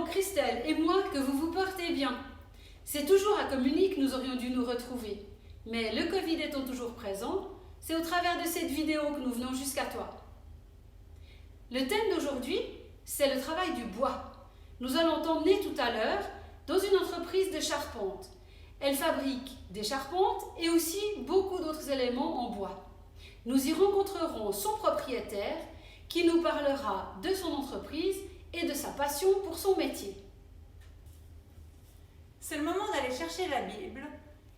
Christelle et moi que vous vous portez bien. C'est toujours à Communique que nous aurions dû nous retrouver. Mais le Covid étant toujours présent, c'est au travers de cette vidéo que nous venons jusqu'à toi. Le thème d'aujourd'hui, c'est le travail du bois. Nous allons t'emmener tout à l'heure dans une entreprise de charpente. Elle fabrique des charpentes et aussi beaucoup d'autres éléments en bois. Nous y rencontrerons son propriétaire qui nous parlera de son entreprise et de sa passion pour son métier. C'est le moment d'aller chercher la Bible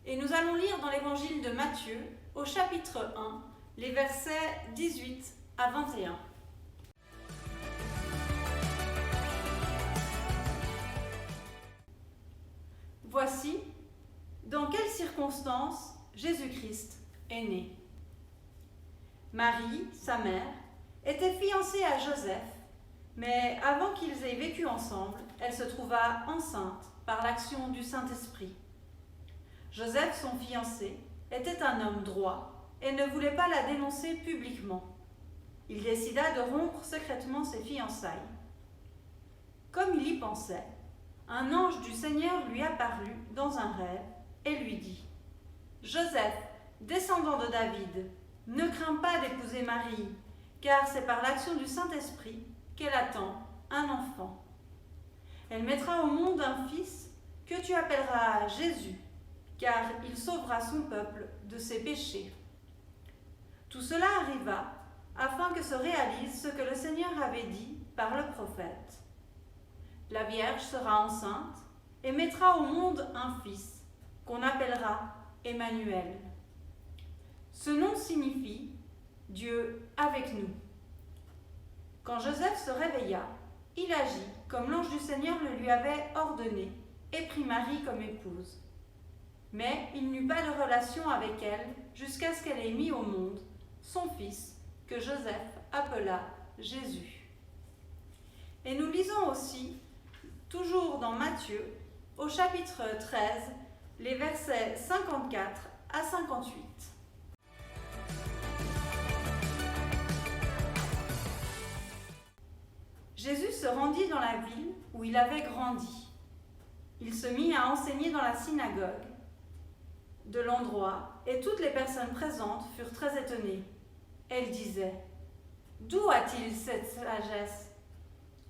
et nous allons lire dans l'évangile de Matthieu au chapitre 1, les versets 18 à 21. Voici dans quelles circonstances Jésus-Christ est né. Marie, sa mère, était fiancée à Joseph, mais avant qu'ils aient vécu ensemble, elle se trouva enceinte par l'action du Saint-Esprit. Joseph, son fiancé, était un homme droit et ne voulait pas la dénoncer publiquement. Il décida de rompre secrètement ses fiançailles. Comme il y pensait, un ange du Seigneur lui apparut dans un rêve et lui dit : « Joseph, descendant de David, ne crains pas d'épouser Marie, car c'est par l'action du Saint-Esprit qu'elle attend un enfant. Elle mettra au monde un fils que tu appelleras Jésus, car il sauvera son peuple de ses péchés. » Tout cela arriva afin que se réalise ce que le Seigneur avait dit par le prophète. La Vierge sera enceinte et mettra au monde un fils qu'on appellera Emmanuel. Ce nom signifie Dieu avec nous. Quand Joseph se réveilla, il agit comme l'ange du Seigneur le lui avait ordonné et prit Marie comme épouse. Mais il n'eut pas de relation avec elle jusqu'à ce qu'elle ait mis au monde son fils que Joseph appela Jésus. Et nous lisons aussi, toujours dans Matthieu, au chapitre 13, les versets 54 à 58. Jésus se rendit dans la ville où il avait grandi. Il se mit à enseigner dans la synagogue de l'endroit et toutes les personnes présentes furent très étonnées. Elles disaient : « D'où a-t-il cette sagesse ?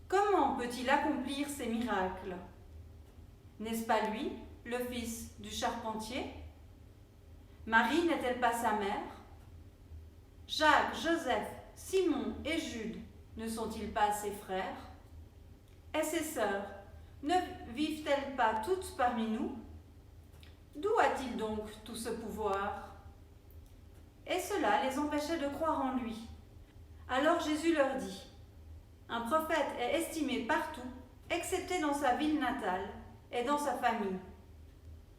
Comment peut-il accomplir ces miracles ? N'est-ce pas lui, le fils du charpentier ? Marie n'est-elle pas sa mère ? Jacques, Joseph, Simon et Jude ne sont-ils pas ses frères ? Et ses sœurs, ne vivent-elles pas toutes parmi nous ? D'où a-t-il donc tout ce pouvoir ? » Et cela les empêchait de croire en lui. Alors Jésus leur dit : « Un prophète est estimé partout, excepté dans sa ville natale et dans sa famille. »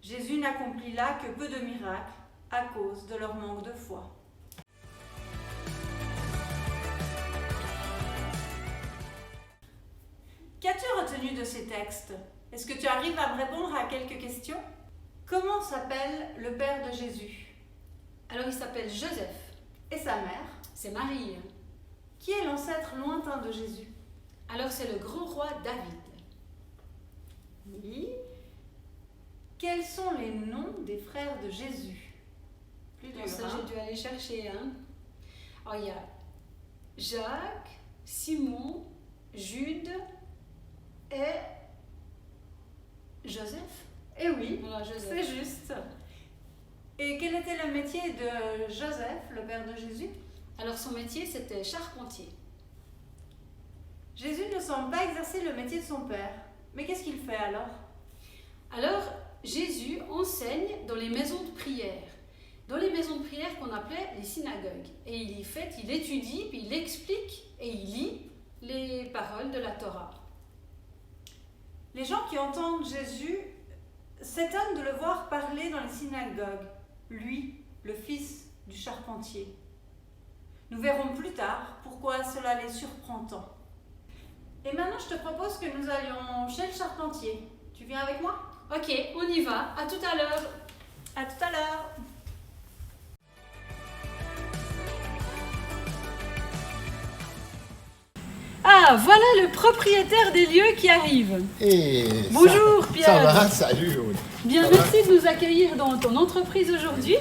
Jésus n'accomplit là que peu de miracles à cause de leur manque de foi. Qu'as-tu retenu de ces textes ? Est-ce que tu arrives à me répondre à quelques questions ? Comment s'appelle le père de Jésus ? Alors il s'appelle Joseph. Et sa mère ? C'est Marie. Qui est l'ancêtre lointain de Jésus ? Alors c'est le grand roi David. Oui. Quels sont les noms des frères de Jésus ? Plus dur, Ça, j'ai dû aller chercher. Alors il y a Jacques, Simon, Jude et Joseph. Eh oui, Voilà, Joseph. c'est juste. Et quel était le métier de Joseph, le père de Jésus ? Alors son métier, c'était charpentier. Jésus ne semble pas exercer le métier de son père. Mais qu'est-ce qu'il fait alors ? Alors Jésus enseigne dans les maisons de prière. Dans les maisons de prière qu'on appelait les synagogues. Et il étudie, puis il explique et il lit les paroles de la Torah. Les gens qui entendent Jésus s'étonnent de le voir parler dans les synagogues, lui, le fils du charpentier. Nous verrons plus tard pourquoi cela les surprend tant. Et maintenant, je te propose que nous allions chez le charpentier. Tu viens avec moi ? Ok, on y va. À tout à l'heure. À tout à l'heure. Ah, voilà le propriétaire des lieux qui arrive. Et Bonjour ça, Pierre. Ça va, salut Aude. Bien, Ça va? merci de nous accueillir dans ton entreprise aujourd'hui.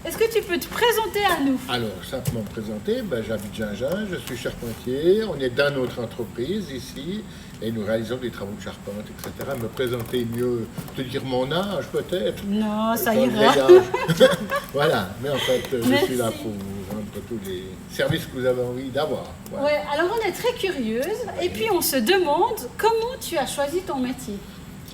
Est-ce que tu peux te présenter à nous? Alors, simplement me présenter, j'habite Gingin, je suis charpentier, on est dans notre entreprise ici, et nous réalisons des travaux de charpente, etc. Me présenter mieux, te dire mon âge peut-être. Non, ça Pas le ira. vieil âge. Voilà, mais en fait, je Merci. suis là pour vous rendre tous les services que vous avez envie d'avoir. Voilà. Ouais, alors on est très curieuse et puis on se demande comment tu as choisi ton métier.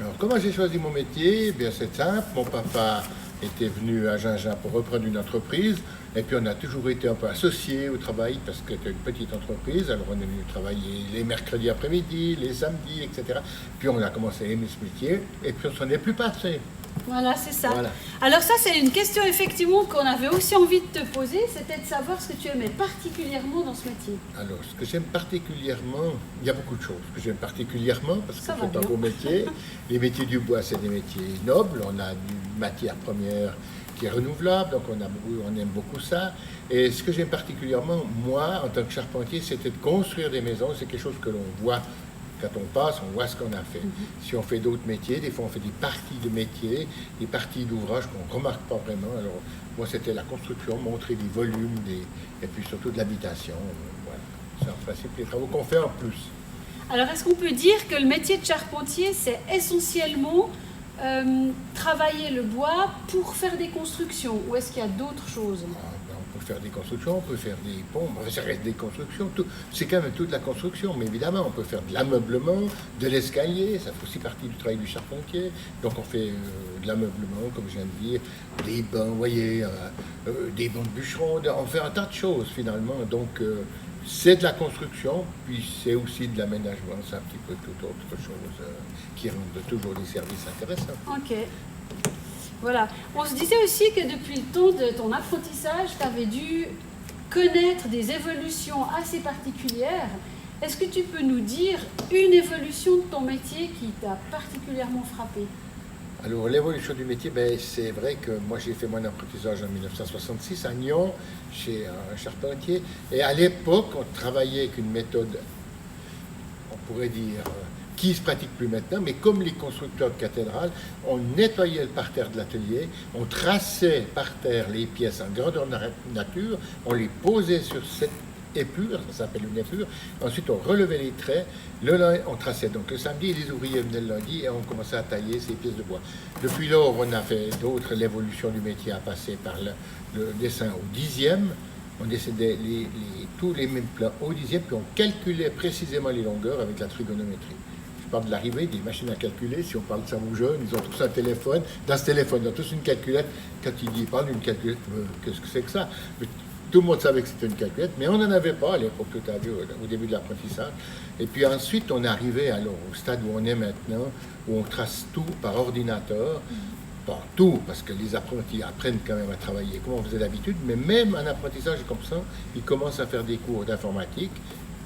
Alors, comment j'ai choisi mon métier? Eh bien, c'est simple. Mon papa était venu à Gingin pour reprendre une entreprise. Et puis, on a toujours été un peu associés au travail parce que c'était une petite entreprise. Alors, on est venu travailler les mercredis après-midi, les samedis, etc. Puis, on a commencé à aimer ce métier. Et puis, on s'en est plus passé. Voilà, c'est ça. Voilà. Alors ça, c'est une question effectivement qu'on avait aussi envie de te poser, c'était de savoir ce que tu aimais particulièrement dans ce métier. Alors, ce que j'aime particulièrement, il y a beaucoup de choses que j'aime particulièrement parce que Ça va c'est un bien. beau métier. Les métiers du bois, c'est des métiers nobles. On a une matière première qui est renouvelable, donc on aime beaucoup ça. Et ce que j'aime particulièrement, moi, en tant que charpentier, c'était de construire des maisons. C'est quelque chose que l'on voit quand on passe, on voit ce qu'on a fait. Si on fait d'autres métiers, des fois on fait des parties de métiers, des parties d'ouvrages qu'on ne remarque pas vraiment. Alors, moi, c'était la construction, montrer des volumes, et puis surtout de l'habitation. Voilà. C'est en principe les travaux qu'on fait en plus. Alors est-ce qu'on peut dire que le métier de charpentier, c'est essentiellement travailler le bois pour faire des constructions ou est-ce qu'il y a d'autres choses? On peut faire des constructions, on peut faire des ponts, ça reste des constructions, c'est quand même toute la construction, mais évidemment on peut faire de l'ameublement, de l'escalier, ça fait aussi partie du travail du charpentier, donc on fait de l'ameublement, comme je viens de dire, des bancs, vous voyez, des bancs de bûcherons, on fait un tas de choses finalement, donc c'est de la construction, puis c'est aussi de l'aménagement, c'est un petit peu toute autre chose qui rend toujours des services intéressants. Ok. Voilà. On se disait aussi que depuis le temps de ton apprentissage, tu avais dû connaître des évolutions assez particulières. Est-ce que tu peux nous dire une évolution de ton métier qui t'a particulièrement frappé? Alors, l'évolution du métier, c'est vrai que moi, j'ai fait mon apprentissage en 1966 à Nyon, chez un charpentier. Et à l'époque, on travaillait avec une méthode, on pourrait dire, qui ne se pratique plus maintenant, mais comme les constructeurs de cathédrales, on nettoyait le parterre de l'atelier, on traçait par terre les pièces en grandeur nature, on les posait sur cette épure, ça s'appelle une épure, ensuite on relevait les traits, le lundi, on traçait donc le samedi, les ouvriers venaient le lundi et on commençait à tailler ces pièces de bois. Depuis lors, on a fait d'autres, l'évolution du métier a passé par le dessin au dixième, on dessinait tous les mêmes plans au dixième, puis on calculait précisément les longueurs avec la trigonométrie. Je parle de l'arrivée des machines à calculer. Si on parle de ça aux jeunes, ils ont tous un téléphone. Dans ce téléphone, ils ont tous une calculette. Quand ils parlent d'une calculette, qu'est-ce que c'est que ça? Tout le monde savait que c'était une calculette, mais on n'en avait pas à l'époque, tout à vu, au début de l'apprentissage. Et puis ensuite, on est arrivé alors, au stade où on est maintenant, où on trace tout par ordinateur. Pas tout, parce que les apprentis apprennent quand même à travailler comme on faisait d'habitude, mais même en apprentissage comme ça, ils commencent à faire des cours d'informatique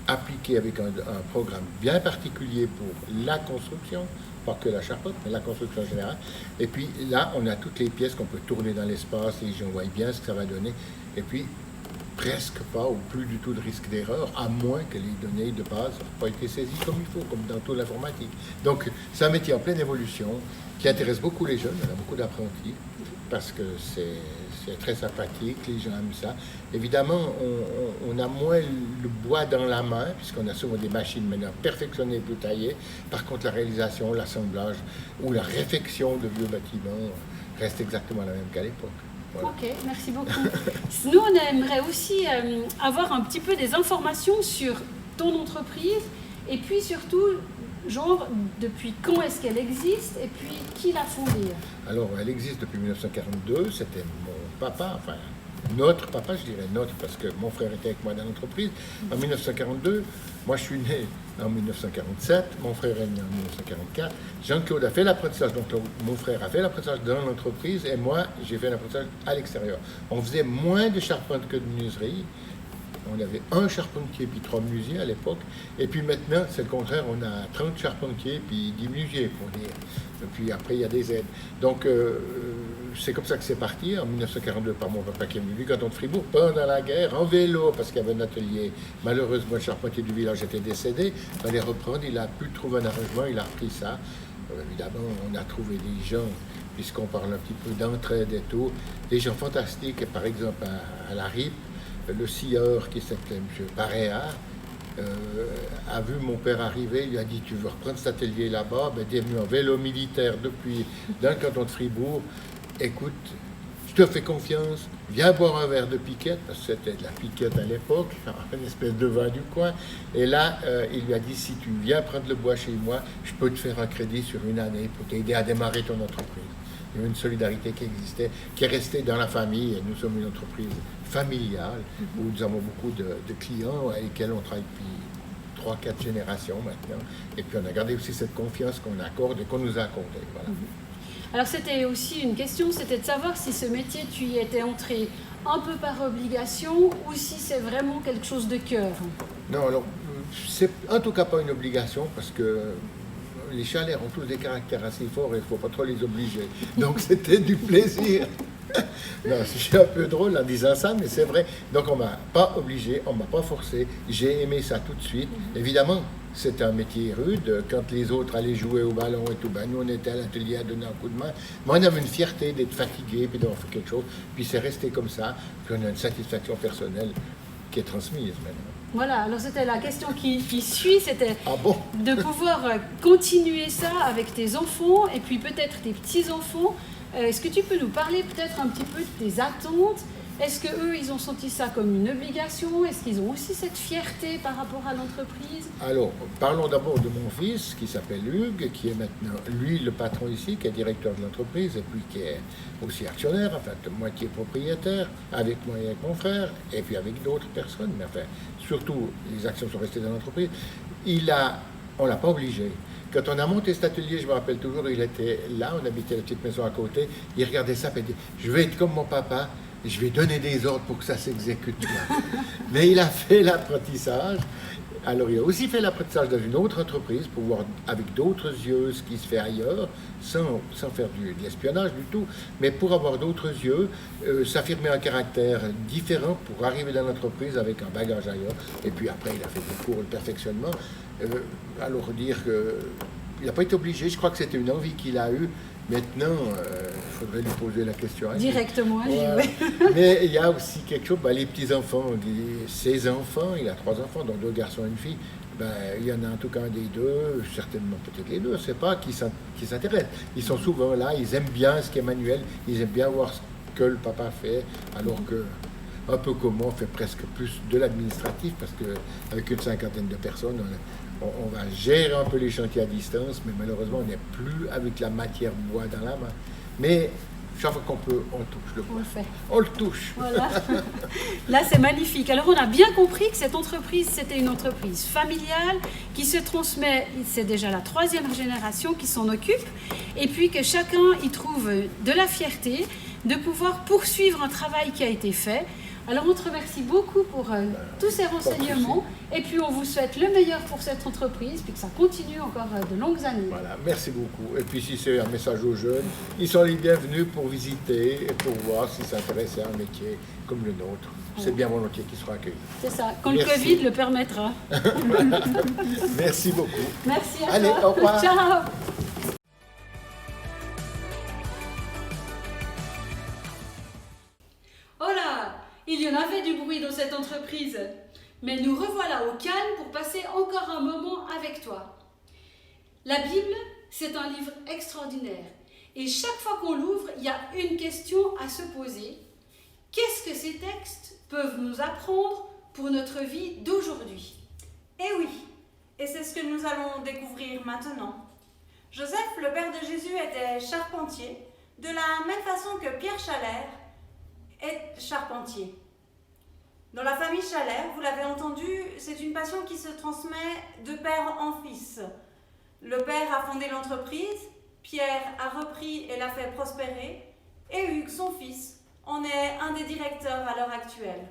appliqués avec un programme bien particulier pour la construction, pas que la charpente, mais la construction générale. Et puis là, on a toutes les pièces qu'on peut tourner dans l'espace, les gens voient bien ce que ça va donner. Et puis, presque pas ou plus du tout de risque d'erreur, à moins que les données de base n'aient pas été saisies comme il faut, comme dans toute l'informatique. Donc, c'est un métier en pleine évolution qui intéresse beaucoup les jeunes, il y en a beaucoup d'apprentis, parce que c'est très sympathique, les gens aiment ça. Évidemment, on a moins le bois dans la main, puisqu'on a souvent des machines maintenant perfectionnées pour tailler. Par contre, la réalisation, l'assemblage ou la réfection de vieux bâtiments reste exactement la même qu'à l'époque. Voilà. Ok, merci beaucoup. Nous, on aimerait aussi avoir un petit peu des informations sur ton entreprise et puis surtout, genre, depuis quand est-ce qu'elle existe et puis qui l'a fondée? Alors, elle existe depuis 1942, c'était mon papa, enfin notre papa, je dirais notre, parce que mon frère était avec moi dans l'entreprise. En 1942, moi je suis né en 1947, mon frère est né en 1944. Jean-Claude a fait l'apprentissage, donc mon frère a fait l'apprentissage dans l'entreprise et moi j'ai fait l'apprentissage à l'extérieur. On faisait moins de charpente que de menuiserie On avait un charpentier puis 3 menuisiers à l'époque. Et puis maintenant, c'est le contraire, on a 30 charpentiers puis 10 menuisiers, pour dire. Et puis après, il y a des aides. Donc, c'est comme ça que c'est parti, en 1942, par mon papa qui est venu du canton de Fribourg, pendant la guerre, en vélo, parce qu'il y avait un atelier. Malheureusement, le charpentier du village était décédé. Il fallait reprendre, il a pu trouver un arrangement, il a repris ça. Évidemment, on a trouvé des gens, puisqu'on parle un petit peu d'entraide et tout, des gens fantastiques. Par exemple, à la RIP, le scieur qui s'appelait M. Paréa a vu mon père arriver, il lui a dit: tu veux reprendre cet atelier là-bas? Ben, il est venu en vélo militaire depuis dans le canton de Fribourg. Écoute, je te fais confiance, viens boire un verre de piquette, parce que c'était de la piquette à l'époque, une espèce de vin du coin. Et là, il lui a dit: si tu viens prendre le bois chez moi, je peux te faire un crédit sur une année pour t'aider à démarrer ton entreprise. Il y avait une solidarité qui existait, qui est restée dans la famille. Et nous sommes une entreprise familiale où nous avons beaucoup de clients avec lesquels on travaille depuis 3-4 générations maintenant. Et puis on a gardé aussi cette confiance qu'on accorde et qu'on nous a accordée. Voilà. Alors c'était aussi une question, c'était de savoir si ce métier, tu y étais entré un peu par obligation ou si c'est vraiment quelque chose de cœur. Non, alors, c'est en tout cas pas une obligation parce que les chalets ont tous des caractères assez forts et il ne faut pas trop les obliger. Donc c'était du plaisir. Non, je suis un peu drôle en disant ça, mais c'est vrai. Donc on ne m'a pas obligé, on ne m'a pas forcé. J'ai aimé ça tout de suite. Évidemment, c'était un métier rude. Quand les autres allaient jouer au ballon et tout, ben, nous on était à l'atelier à donner un coup de main. Mais on avait une fierté d'être fatigué puis d'avoir fait quelque chose. Puis c'est resté comme ça. Puis on a une satisfaction personnelle qui est transmise maintenant. Voilà, alors c'était la question qui suit, c'était de pouvoir continuer ça avec tes enfants et puis peut-être tes petits-enfants. Est-ce que tu peux nous parler peut-être un petit peu de tes attentes? Est-ce qu'eux, ils ont senti ça comme une obligation? Est-ce qu'ils ont aussi cette fierté par rapport à l'entreprise? Alors, parlons d'abord de mon fils qui s'appelle Hugues, qui est maintenant, lui, le patron ici, qui est directeur de l'entreprise et puis qui est aussi actionnaire, enfin, moitié propriétaire, avec moi et avec mon frère, et puis avec d'autres personnes, mais enfin, surtout, les actions sont restées dans l'entreprise. On ne l'a pas obligé. Quand on a monté cet atelier, je me rappelle toujours, il était là, on habitait la petite maison à côté, il regardait ça et il dit: je vais être comme mon papa, je vais donner des ordres pour que ça s'exécute bien. Mais il a fait l'apprentissage. Alors il a aussi fait l'apprentissage dans une autre entreprise pour voir avec d'autres yeux ce qui se fait ailleurs, sans faire de l'espionnage du tout, mais pour avoir d'autres yeux, s'affirmer un caractère différent pour arriver dans l'entreprise avec un bagage ailleurs. Et puis après, il a fait des cours de perfectionnement. Alors dire qu'il n'a pas été obligé, je crois que c'était une envie qu'il a eue. Maintenant, il faudrait lui poser la question à lui. Directement à lui, ouais. Mais il y a aussi quelque chose, les petits-enfants, ses enfants, il a 3 enfants, dont 2 garçons et une fille. Il y en a en tout cas un des 2, certainement peut-être les 2, je ne sais pas, qui s'intéressent. Ils sont souvent là, ils aiment bien ce qu'est Manuel, ils aiment bien voir ce que le papa fait, alors que, un peu comme moi, on fait presque plus de l'administratif, parce qu'avec une 50aine de personnes, on va gérer un peu les chantiers à distance, mais malheureusement, on n'est plus avec la matière bois dans la main. Mais chaque fois qu'on peut, on touche le bois. On le fait. On le touche. Voilà. Là, c'est magnifique. Alors, on a bien compris que cette entreprise, c'était une entreprise familiale qui se transmet, c'est déjà la 3e génération qui s'en occupe, et puis que chacun y trouve de la fierté de pouvoir poursuivre un travail qui a été fait. Alors on te remercie beaucoup pour tous ces renseignements et puis on vous souhaite le meilleur pour cette entreprise puis que ça continue encore de longues années. Voilà, merci beaucoup. Et puis si c'est un message aux jeunes, ils sont les bienvenus pour visiter et pour voir s'ils s'intéressent à un métier comme le nôtre. C'est bien volontiers qu'ils seront accueillis. C'est ça, quand le Covid le permettra. Merci beaucoup. Merci à toi. Allez, au revoir. Ciao. Il y en avait du bruit dans cette entreprise, mais nous revoilà au calme pour passer encore un moment avec toi. La Bible, c'est un livre extraordinaire et chaque fois qu'on l'ouvre, il y a une question à se poser. Qu'est-ce que ces textes peuvent nous apprendre pour notre vie d'aujourd'hui? Eh oui, et c'est ce que nous allons découvrir maintenant. Joseph, le père de Jésus, était charpentier, de la même façon que Pierre Chalère est charpentier. Dans la famille Chalère, vous l'avez entendu, c'est une passion qui se transmet de père en fils. Le père a fondé l'entreprise, Pierre a repris et l'a fait prospérer, et Hugues, son fils, en est un des directeurs à l'heure actuelle.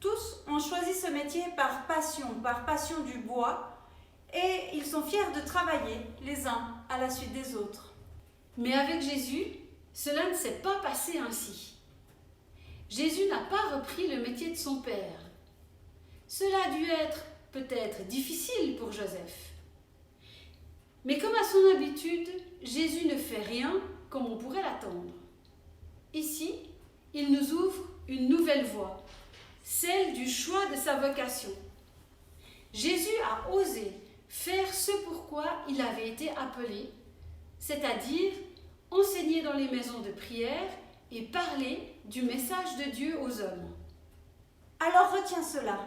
Tous ont choisi ce métier par passion du bois, et ils sont fiers de travailler les uns à la suite des autres. Mais avec Jésus, cela ne s'est pas passé ainsi. Jésus n'a pas repris le métier de son père. Cela a dû être peut-être difficile pour Joseph. Mais comme à son habitude, Jésus ne fait rien comme on pourrait l'attendre. Ici, il nous ouvre une nouvelle voie, celle du choix de sa vocation. Jésus a osé faire ce pourquoi il avait été appelé, c'est-à-dire enseigner dans les maisons de prière et parler du message de Dieu aux hommes. Alors retiens cela,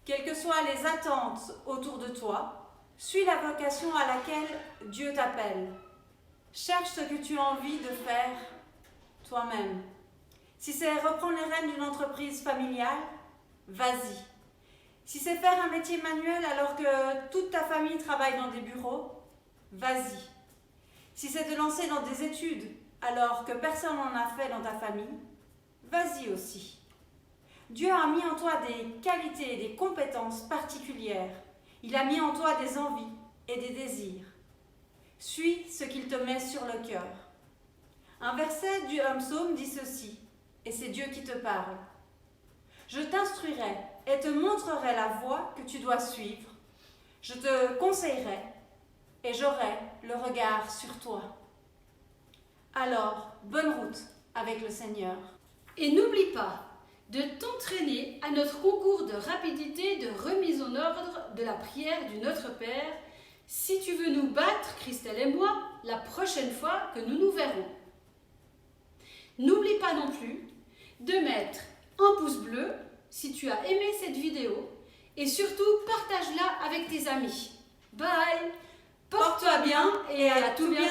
quelles que soient les attentes autour de toi, suis la vocation à laquelle Dieu t'appelle. Cherche ce que tu as envie de faire toi-même. Si c'est reprendre les rênes d'une entreprise familiale, vas-y. Si c'est faire un métier manuel alors que toute ta famille travaille dans des bureaux, vas-y. Si c'est te lancer dans des études alors que personne n'en a fait dans ta famille, vas-y aussi. Dieu a mis en toi des qualités et des compétences particulières. Il a mis en toi des envies et des désirs. Suis ce qu'il te met sur le cœur. Un verset du psaume dit ceci, et c'est Dieu qui te parle. Je t'instruirai et te montrerai la voie que tu dois suivre. Je te conseillerai et j'aurai le regard sur toi. Alors, bonne route avec le Seigneur. Et n'oublie pas de t'entraîner à notre concours de rapidité de remise en ordre de la prière du Notre Père si tu veux nous battre, Christelle et moi, la prochaine fois que nous nous verrons. N'oublie pas non plus de mettre un pouce bleu si tu as aimé cette vidéo et surtout partage-la avec tes amis. Bye! Porte-toi bien et à tout bientôt!